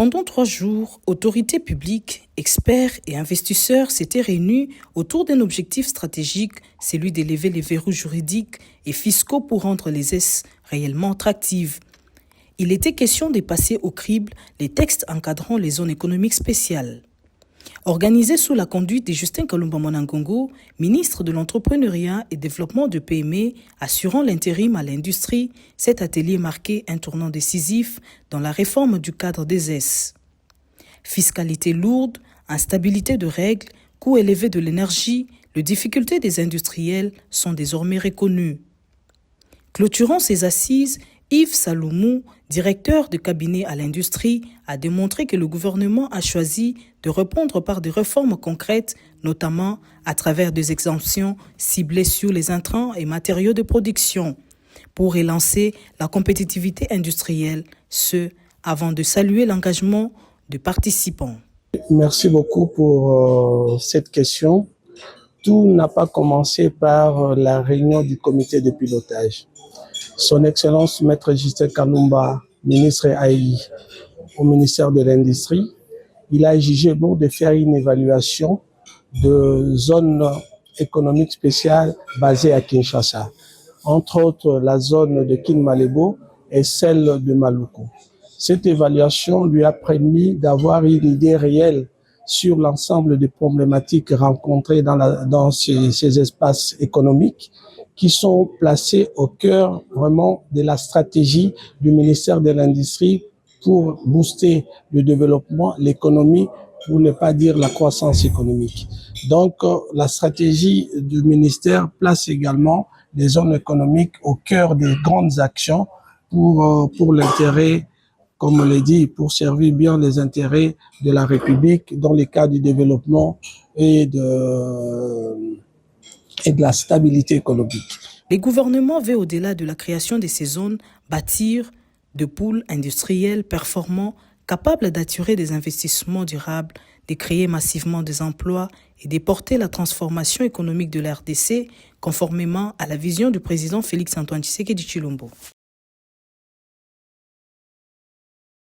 Pendant 3 jours, autorités publiques, experts et investisseurs s'étaient réunis autour d'un objectif stratégique, celui d'élever les verrous juridiques et fiscaux pour rendre les ZES réellement attractives. Il était question de passer au crible les textes encadrant les zones économiques spéciales. Organisé sous la conduite de Justin Kalumba Monangongo, ministre de l'Entrepreneuriat et Développement de PME, assurant l'intérim à l'industrie, cet atelier marquait un tournant décisif dans la réforme du cadre des ZES. Fiscalité lourde, instabilité de règles, coût élevé de l'énergie, les difficultés des industriels sont désormais reconnues. Clôturant ces assises, Yves Saloumou, directeur de cabinet à l'industrie, a démontré que le gouvernement a choisi de répondre par des réformes concrètes, notamment à travers des exemptions ciblées sur les intrants et matériaux de production, pour relancer la compétitivité industrielle, ce avant de saluer l'engagement des participants. Merci beaucoup pour cette question. Tout n'a pas commencé par la réunion du comité de pilotage. Son Excellence Maître Justin Kalumba, ministre AI au ministère de l'Industrie, il a jugé bon de faire une évaluation de zones économiques spéciales basées à Kinshasa, entre autres la zone de Kinmalebo et celle de Maluku. Cette évaluation lui a permis d'avoir une idée réelle sur l'ensemble des problématiques rencontrées dans ces espaces économiques qui sont placés au cœur vraiment de la stratégie du ministère de l'Industrie pour booster le développement, l'économie, pour ne pas dire la croissance économique. Donc, la stratégie du ministère place également les zones économiques au cœur des grandes actions pour l'intérêt, comme on l'a dit, pour servir bien les intérêts de la République dans le cadre du développement et de la stabilité économique. Les gouvernements veulent, au-delà de la création de ces zones, bâtir de pôles industriels performants, capables d'attirer des investissements durables, de créer massivement des emplois et de porter la transformation économique de la RDC conformément à la vision du président Félix Antoine Tshisekedi Tshilombo.